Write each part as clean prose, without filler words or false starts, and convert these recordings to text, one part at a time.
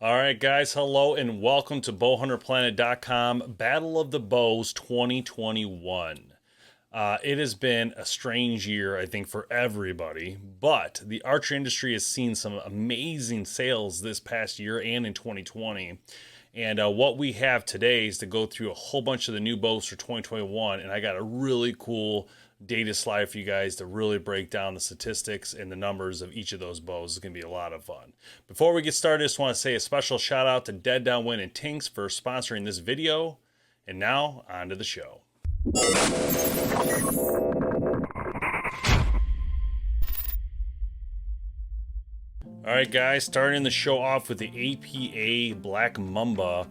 All right, guys, hello and welcome to BowHunterPlanet.com Battle of the Bows 2021. It has been a strange year, I think, for everybody, but the archery industry has seen some amazing sales this past year and in 2020. And what we have today is to go through a whole bunch of the new bows for 2021, and I got a really cool data slide for you guys to really break down the statistics and the numbers of each of those bows. It's going to be a lot of fun. Before we get started, I just want to say a special shout out to Dead Downwind and Tinks for sponsoring this video. And now, on to the show. Alright guys, starting the show off with the APA Black Mamba.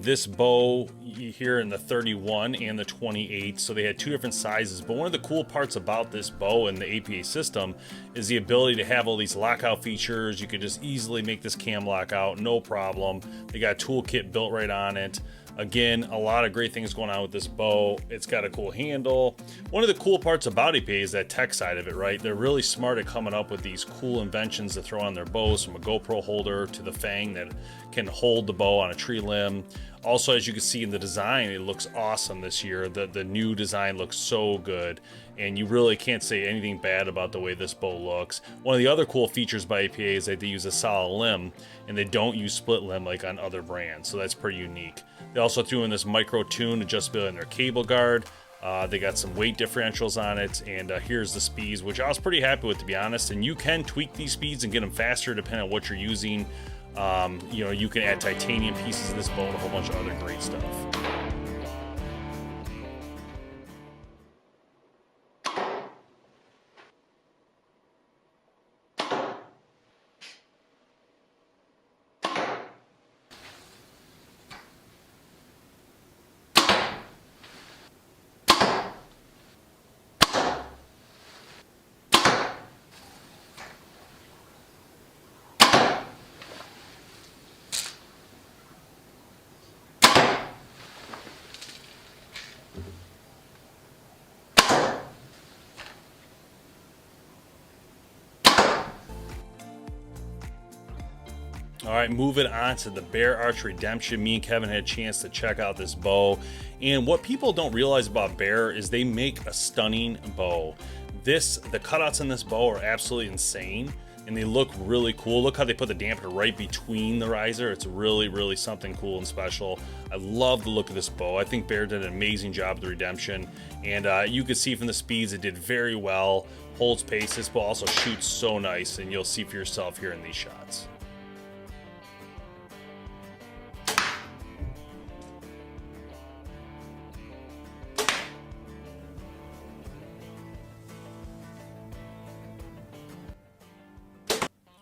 This bow here in the 31 and the 28, so they had two different sizes. But one of the cool parts about this bow and the APA system is the ability to have all these lockout features. You could just easily make this cam lock out, no problem. They got a toolkit built right on it. Again, a lot of great things going on with this bow. It's got a cool handle. One of the cool parts about APA is that tech side of it, right? They're really smart at coming up with these cool inventions to throw on their bows, from a GoPro holder to the fang that can hold the bow on a tree limb. Also, as you can see in the design, it looks awesome this year. The new design looks so good, and you really can't say anything bad about the way this bow looks. One of the other cool features by APA is that they use a solid limb, and they don't use split limb like on other brands, so that's pretty unique. They also threw in this micro tune adjustability in their cable guard. They got some weight differentials on it, and here's the speeds, which I was pretty happy with, to be honest. And you can tweak these speeds and get them faster depending on what you're using. You know, you can add titanium pieces of this bow and a whole bunch of other great stuff. All right, moving on to the Bear Arch Redemption. Me and Kevin had a chance to check out this bow, and what people don't realize about Bear is they make a stunning bow. The cutouts in this bow are absolutely insane, and they look really cool. Look how they put the dampener right between the riser. It's really something cool and special. I love the look of this bow. I think Bear did an amazing job with the Redemption, and you can see from the speeds it did very well. Holds pace. This bow also shoots so nice, and you'll see for yourself here in these shots.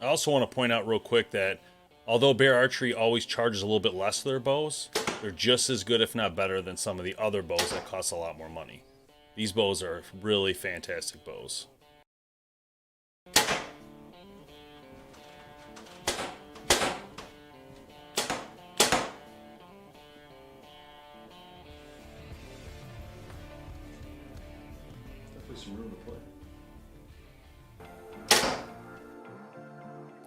I also want to point out real quick that although Bear Archery always charges a little bit less for their bows, they're just as good, if not better, than some of the other bows that cost a lot more money. These bows are really fantastic bows. Definitely some room to play.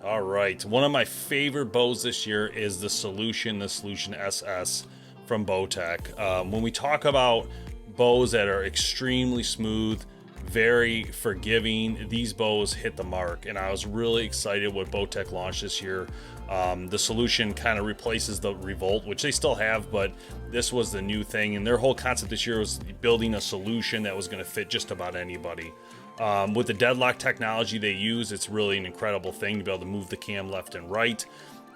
All right, one of my favorite bows this year is the Solution SS from Botex. When we talk about bows that are extremely smooth, very forgiving, these bows hit the mark, and I was really excited what Botex launched this year. The Solution kind of replaces the Revolt, which they still have, but this was the new thing, and their whole concept this year was building a solution that was going to fit just about anybody. With the deadlock technology they use, it's really an incredible thing to be able to move the cam left and right.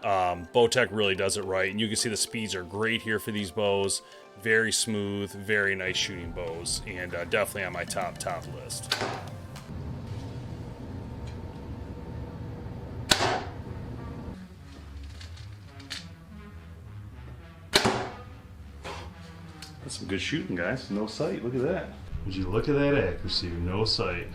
Botex really does it right, and you can see the speeds are great here for these bows. Very smooth, very nice shooting bows, and definitely on my top list. That's some good shooting, guys. No sight. Look at that. Would you look at that accuracy? No sight.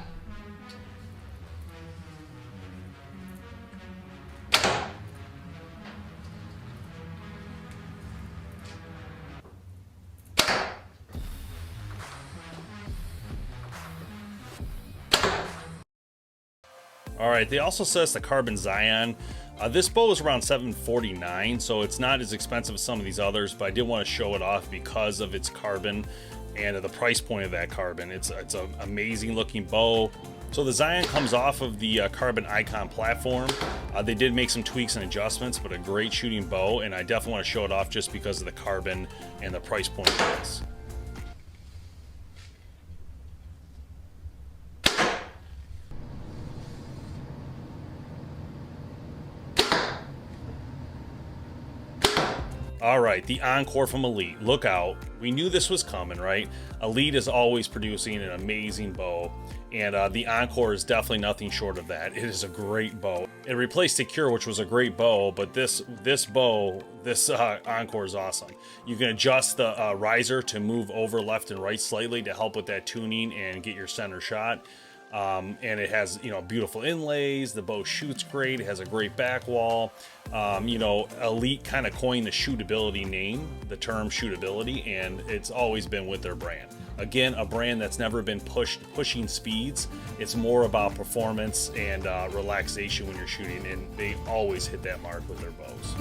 All right, they also sent us the Carbon Zion. This bow is around $749, so it's not as expensive as some of these others, but I did want to show it off because of its carbon and the price point of that carbon. It's an amazing looking bow. So the Zion comes off of the Carbon Icon platform. They did make some tweaks and adjustments, but a great shooting bow, and I definitely want to show it off just because of the carbon and the price point of this. All right, the Encore from Elite. Look out. We knew this was coming, right? Elite is always producing an amazing bow, and the Encore is definitely nothing short of that. It is a great bow. It replaced the Cure, which was a great bow, but this Encore is awesome. You can adjust the riser to move over left and right slightly to help with that tuning and get your center shot. And it has, you know, beautiful inlays. The bow shoots great. It has a great back wall. You know, Elite kind of coined the shootability name, the term shootability, and it's always been with their brand. Again, a brand that's never been pushing speeds. It's more about performance and relaxation when you're shooting, and they always hit that mark with their bows.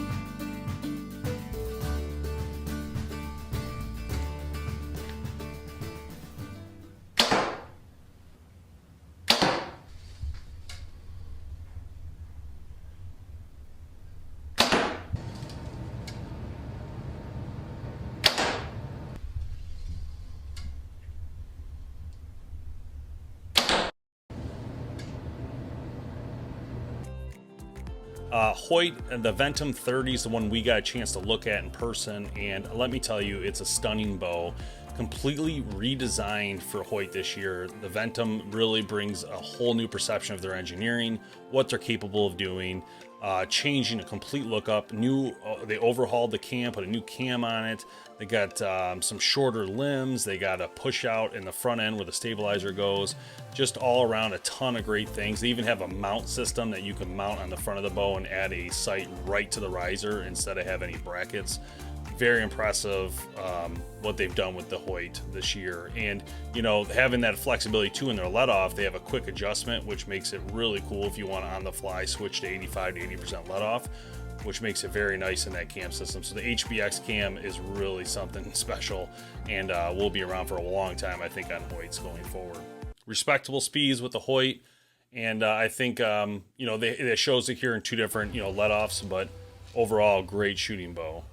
Hoyt and the Ventum 30 is the one we got a chance to look at in person, and let me tell you, it's a stunning bow. Completely redesigned for Hoyt this year. The Ventum really brings a whole new perception of their engineering, what they're capable of doing, changing a complete look up. They overhauled the cam, put a new cam on it. They got some shorter limbs. They got a push out in the front end where the stabilizer goes. Just all around a ton of great things. They even have a mount system that you can mount on the front of the bow and add a sight right to the riser instead of having any brackets. Very impressive what they've done with the Hoyt this year. And, you know, having that flexibility too in their let off, they have a quick adjustment, which makes it really cool if you want to on the fly switch to 85 to 80% let off, which makes it very nice in that cam system. So the HBX cam is really something special, and will be around for a long time, I think, on Hoyts going forward. Respectable speeds with the Hoyt, and I think, you know, it shows it here in two different, you know, let offs, but overall, great shooting bow.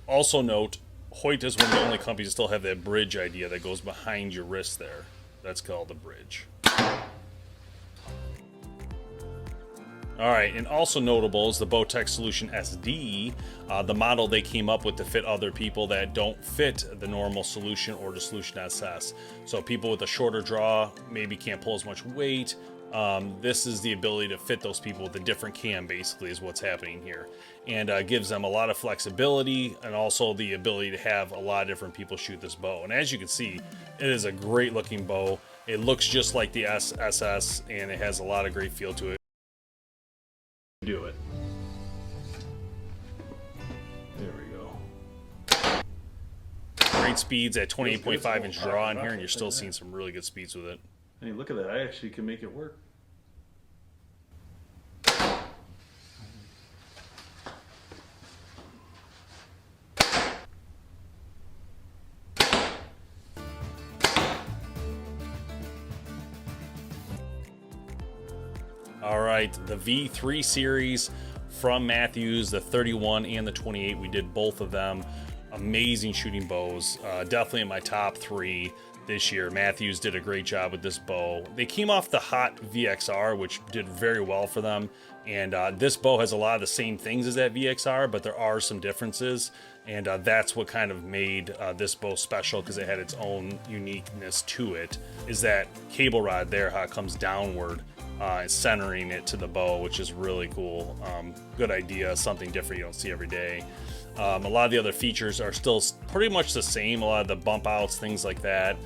Also note, Hoyt is one of the only companies that still have that bridge idea that goes behind your wrist there. That's called the bridge. All right, and also notable is the Botex Solution SD, the model they came up with to fit other people that don't fit the normal Solution or the Solution SS. So people with a shorter draw maybe can't pull as much weight. This is the ability to fit those people with a different cam, basically, is what's happening here. And gives them a lot of flexibility and also the ability to have a lot of different people shoot this bow. And as you can see, it is a great looking bow. It looks just like the SS, and it has a lot of great feel to it. Do it. There we go. Great speeds at 28.5 inch draw in here, and you're still seeing some really good speeds with it. Hey, look at that. I actually can make it work. All right, the V3 series from Mathews, the 31 and the 28, we did both of them. Amazing shooting bows, definitely in my top three this year. Mathews did a great job with this bow. They came off the Hot VXR, which did very well for them, and this bow has a lot of the same things as that VXR, but there are some differences, and that's what kind of made this bow special, because it had its own uniqueness to it, is that cable rod there, how it comes downward, centering it to the bow, which is really cool. Good idea, something different you don't see every day. A lot of the other features are still pretty much the same, a lot of the bump outs, things like that.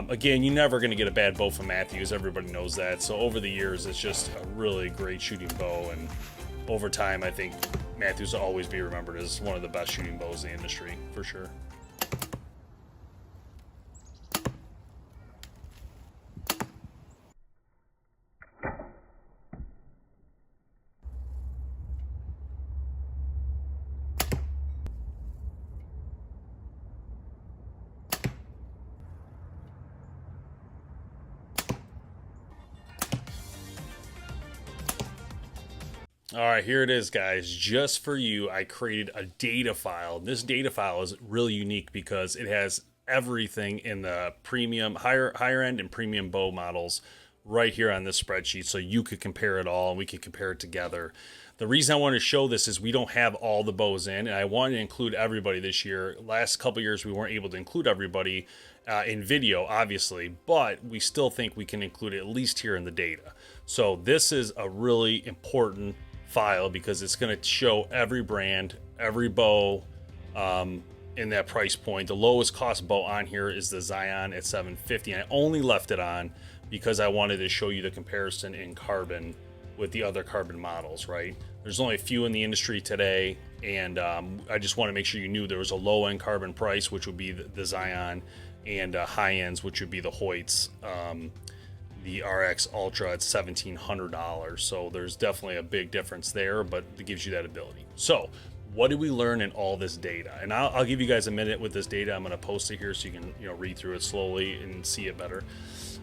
Again, you're never going to get a bad bow from Mathews, everybody knows that. So over the years, it's just a really great shooting bow, and over time, I think Mathews will always be remembered as one of the best shooting bows in the industry, for sure. All right, here it is, guys. Just for you, I created a data file. This data file is really unique because it has everything in the premium, higher end and premium bow models right here on this spreadsheet, so you could compare it all and we could compare it together. The reason I wanted to show this is we don't have all the bows in, and I wanted to include everybody this year. Last couple years, we weren't able to include everybody in video, obviously, but we still think we can include it at least here in the data. So this is a really important file because it's going to show every brand, every bow in that price point. The lowest cost bow on here is the Zion at $750, and I only left it on because I wanted to show you the comparison in carbon with the other carbon models, right? There's only a few in the industry today, and I just want to make sure you knew there was a low-end carbon price, which would be the Zion, and high ends, which would be the Hoyts, the RX Ultra at $1,700. So there's definitely a big difference there, but it gives you that ability. So what did we learn in all this data? And I'll give you guys a minute with this data. I'm going to post it here so you can read through it slowly and see it better.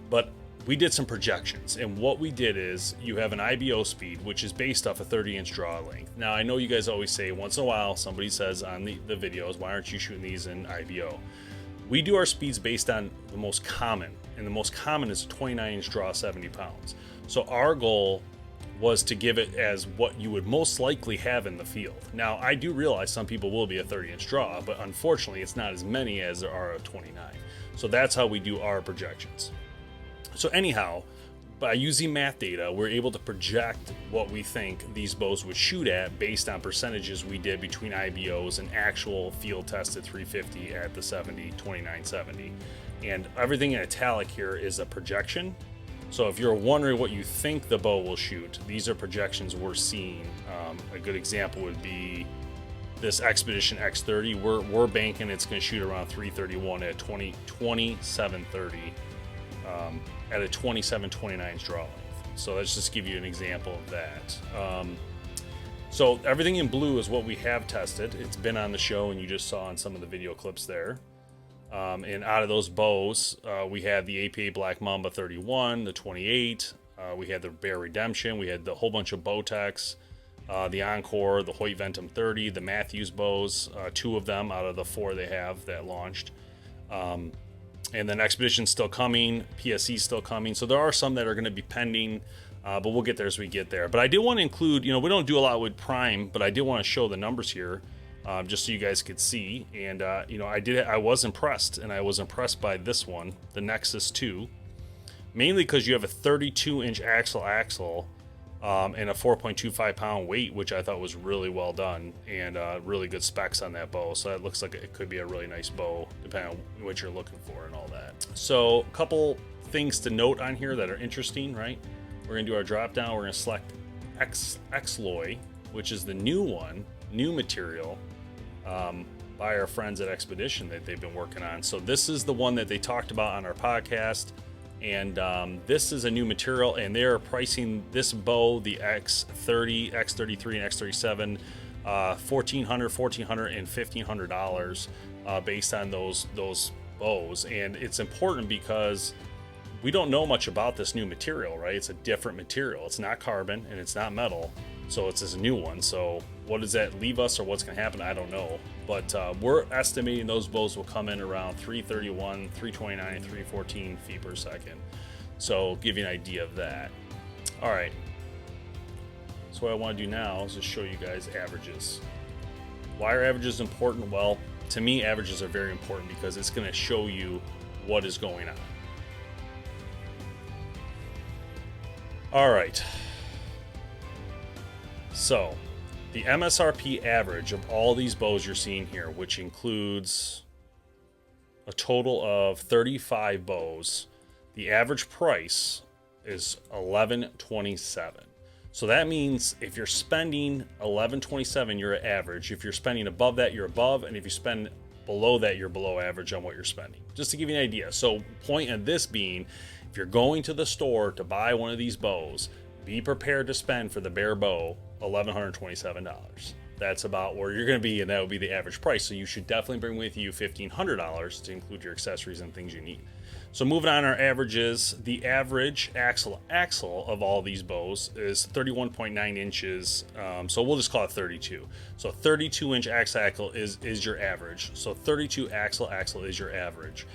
But we did some projections, and what we did is you have an IBO speed, which is based off a 30-inch draw length. Now, I know you guys always say once in a while, somebody says on the videos, why aren't you shooting these in IBO? We do our speeds based on the most common, and the most common is a 29-inch draw, 70 pounds. So our goal was to give it as what you would most likely have in the field. Now, I do realize some people will be a 30-inch draw, but unfortunately, it's not as many as there are of 29. So that's how we do our projections. So anyhow, by using math data, we're able to project what we think these bows would shoot at based on percentages we did between IBOs and actual field tested 350 at the 70, 2970. And everything in italic here is a projection. So if you're wondering what you think the bow will shoot, these are projections we're seeing. A good example would be this Expedition X30. We're banking it's going to shoot around 331 at 2730. At a 27-29 draw length. So let's just give you an example of that. So everything in blue is what we have tested. It's been on the show, and you just saw in some of the video clips there. And out of those bows, we had the APA Black Mamba 31, the 28. We had the Bear Redemption. We had the whole bunch of Botex, the Encore, the Hoyt Ventum 30, the Matthews bows, 2 of them out of the 4 they have that launched. And then Expedition's still coming, PSC's still coming. So there are some that are going to be pending, but we'll get there as we get there. But I did want to include, we don't do a lot with Prime, but I did want to show the numbers here, just so you guys could see. And, I was impressed, and I was impressed by this one, the Nexus 2, mainly because you have a 32-inch axle, and a 4.25 pound weight, which I thought was really well done, and really good specs on that bow. So that looks like it could be a really nice bow, depending on what you're looking for and all that. So a couple things to note on here that are interesting, right? We're gonna do our drop down. We're gonna select Xloy, which is the new one, new material, by our friends at Expedition that they've been working on. So this is the one that they talked about on our podcast. And this is a new material, and they're pricing this bow, the X30, X33, and X37, $1,400, $1,400, and $1,500 based on those bows. And it's important because we don't know much about this new material, right? It's a different material. It's not carbon, and it's not metal, so it's a new one. So what does that leave us, or what's going to happen? I don't know. But we're estimating those bows will come in around 331, 329, and 314 feet per second. So give you an idea of that. All right. So what I want to do now is just show you guys averages. Why are averages important? Well, to me, averages are very important because it's going to show you what is going on. All right. So the MSRP average of all these bows you're seeing here, which includes a total of 35 bows, the average price is $1,127. So that means if you're spending $1,127, you're at average. If you're spending above that, you're above, and if you spend below that, you're below average on what you're spending. Just to give you an idea. So point of this being, if you're going to the store to buy one of these bows, be prepared to spend for the bare bow $1,127. That's about where you're going to be, and that would be the average price. So you should definitely bring with you $1,500 to include your accessories and things you need. So moving on, our averages, the average axle of all these bows is 31.9 inches. So we'll just call it 32. So 32 inch axle is your average. So 32 axle is your average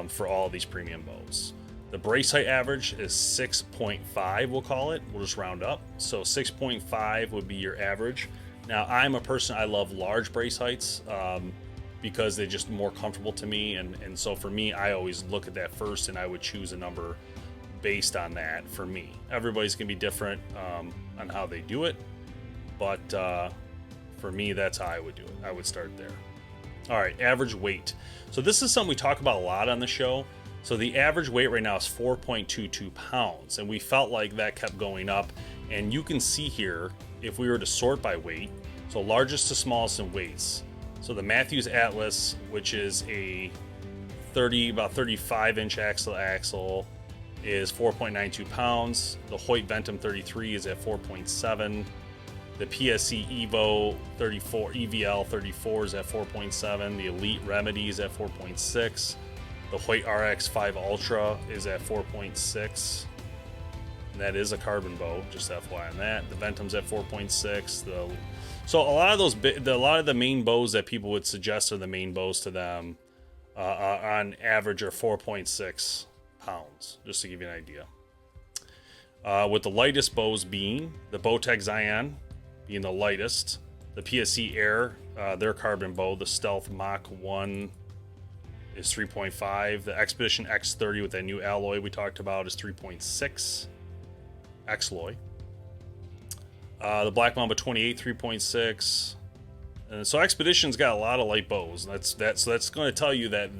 for all these premium bows. The brace height average is 6.5, we'll call it. We'll just round up. So 6.5 would be your average. Now, I'm a person, I love large brace heights because they're just more comfortable to me. And so for me, I always look at that first and I would choose a number based on that for me. Everybody's gonna be different on how they do it. But for me, that's how I would do it. I would start there. All right, average weight. So this is something we talk about a lot on the show. So the average weight right now is 4.22 pounds, and we felt like that kept going up. And you can see here, if we were to sort by weight, so largest to smallest in weights. So the Matthews Atlas, which is a about 35 inch axle, is 4.92 pounds. The Hoyt Ventum 33 is at 4.7. The PSC Evo 34, EVL 34 is at 4.7. The Elite Remedy is at 4.6. The Hoyt RX 5 Ultra is at 4.6. That is a carbon bow, just FYI on that. The Ventum's at 4.6. So a lot of the main bows that people would suggest are the main bows to them on average are 4.6 pounds, just to give you an idea. With the lightest bows being the Botex Zion being the lightest, the PSC Air, their carbon bow, the Stealth Mach 1 is 3.5. The Expedition X30 with that new alloy we talked about is 3.6. X-Loy. The Black Mamba 28, 3.6. And so Expedition's got a lot of light bows. So that's going to tell you that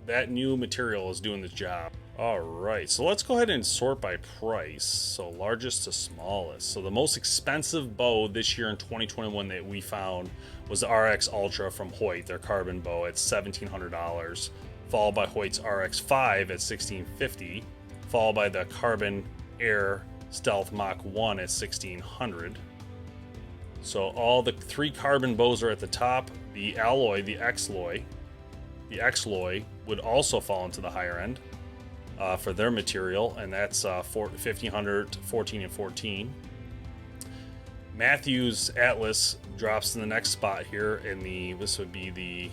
that new material is doing the job. All right, so let's go ahead and sort by price. So largest to smallest. So the most expensive bow this year in 2021 that we found was the RX Ultra from Hoyt, their carbon bow at $1,700, followed by Hoyt's RX5 at $1,650, followed by the Carbon Air Stealth Mach 1 at $1,600. So all the three carbon bows are at the top. The alloy, the X-Loy would also fall into the higher end for their material, and that's $1,500, 14 and 14. Matthews Atlas drops in the next spot here this would be the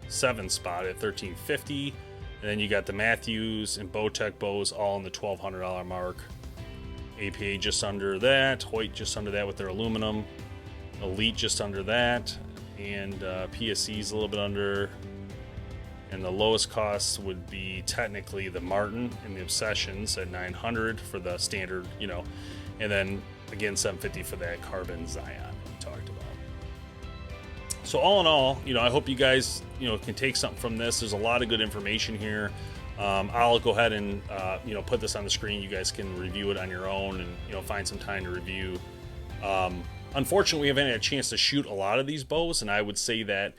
7th spot at $1,350, and then you got the Matthews and Botex bows all in the $1,200 mark. APA just under that, Hoyt just under that with their aluminum, Elite just under that, and PSC's a little bit under. And the lowest cost would be technically the Martin and the Obsessions at $900 for the standard, and then again $750 for that carbon Zion that we talked about. So all in all, I hope you guys can take something from this. There's a lot of good information here. I'll go ahead and put this on the screen. You guys can review it on your own and find some time to review. Unfortunately, we haven't had a chance to shoot a lot of these bows, and I would say that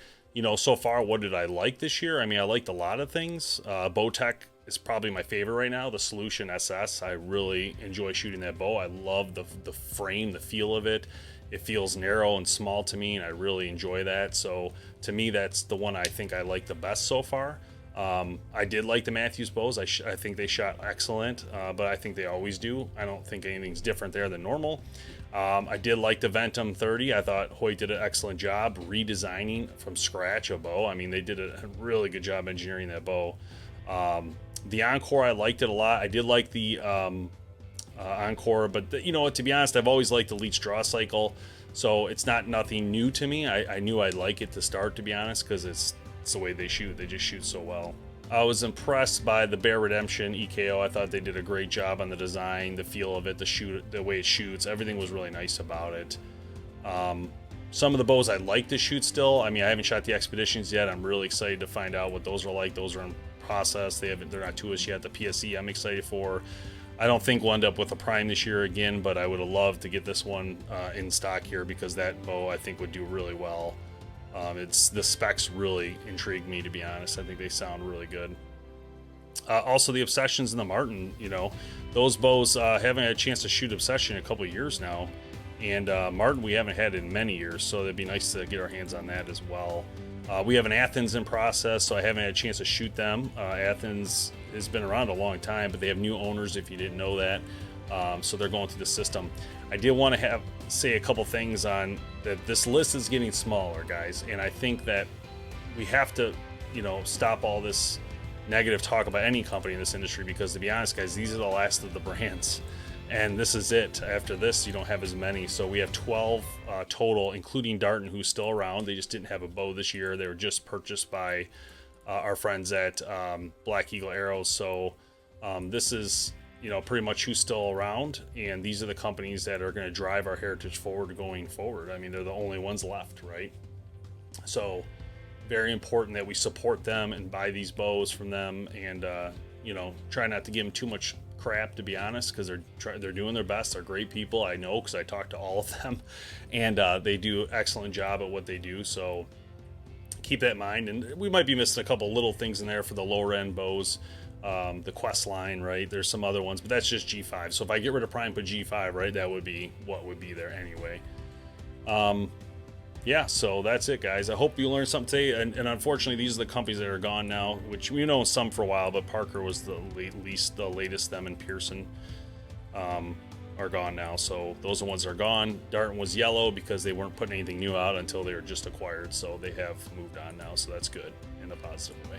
so far, what did I like this year? I mean, I liked a lot of things. Botex is probably my favorite right now. The Solution SS, I really enjoy shooting that bow. I love the frame, the feel of it. It feels narrow and small to me, and I really enjoy that. So to me, that's the one I think I like the best so far. I did like the Matthews bows. I think they shot excellent, but I think they always do. I don't think anything's different there than normal. I did like the Ventum 30. I thought Hoyt did an excellent job redesigning from scratch a bow. I mean, they did a really good job engineering that bow. The Encore, I liked it a lot. I did like the Encore, but to be honest, I've always liked the Elite's draw cycle, so it's nothing new to me. I knew I'd like it to start, to be honest, because it's the way they shoot. They just shoot so well. I was impressed by the Bear Redemption EKO. I thought they did a great job on the design, the feel of it, the way it shoots. Everything was really nice about it. Some of the bows I like to shoot still. I mean, I haven't shot the Expeditions yet. I'm really excited to find out what those are like. Those are in process. They're not to us yet. The PSC I'm excited for. I don't think we'll end up with a Prime this year again, but I would have loved to get this one in stock here, because that bow I think would do really well. The specs really intrigue me, to be honest. I think they sound really good. Also, the Obsessions and the Martin, those bows haven't had a chance to shoot Obsession in a couple of years now, and Martin we haven't had in many years, so it'd be nice to get our hands on that as well. We have an Athens in process, so I haven't had a chance to shoot them. Athens has been around a long time, but they have new owners if you didn't know that. So they're going through the system. I did want to say a couple things on that. This list is getting smaller, guys, and I think that we have to, stop all this negative talk about any company in this industry, because to be honest, guys, these are the last of the brands, and this is it. After this, you don't have as many. So we have 12 total, including Darton, who's still around. They just didn't have a bow this year. They were just purchased by our friends at Black Eagle Arrows. So this is, pretty much who's still around, and these are the companies that are going to drive our heritage forward going forward. I mean, they're the only ones left, right? So very important that we support them and buy these bows from them, and try not to give them too much crap, to be honest, because they're doing their best. They're great people, I know, because I talk to all of them, and they do an excellent job at what they do. So keep that in mind. And we might be missing a couple little things in there for the lower end bows, the Quest line, right? There's some other ones, but that's just G5. So if I get rid of Prime, put G5, right, that would be what would be there anyway. Yeah, so that's it, guys. I hope you learned something today. And unfortunately, these are the companies that are gone now, which we know some for a while, but Parker was the latest. Them and Pearson are gone now. So those are the ones that are gone. Darton was yellow because they weren't putting anything new out until they were just acquired. So they have moved on now. So that's good in a positive way.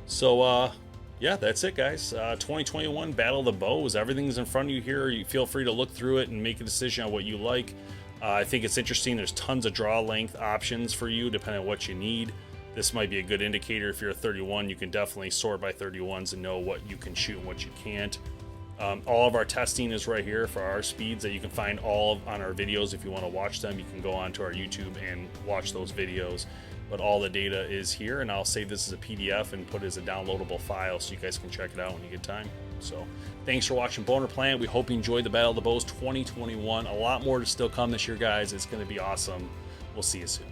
So, yeah, that's it, guys. 2021 Battle of the Bows. Everything's in front of you here. You feel free to look through it and make a decision on what you like. I think it's interesting. There's tons of draw length options for you depending on what you need. This might be a good indicator. If you're a 31, you can definitely sort by 31s and know what you can shoot and what you can't. All of our testing is right here for our speeds that you can find all on our videos. If you want to watch them, you can go onto our YouTube and watch those videos. But all the data is here, and I'll save this as a PDF and put it as a downloadable file so you guys can check it out when you get time. So thanks for watching BowHunterPlanet. We hope you enjoyed the Battle of the Bows 2021. A lot more to still come this year, guys. It's going to be awesome. We'll see you soon.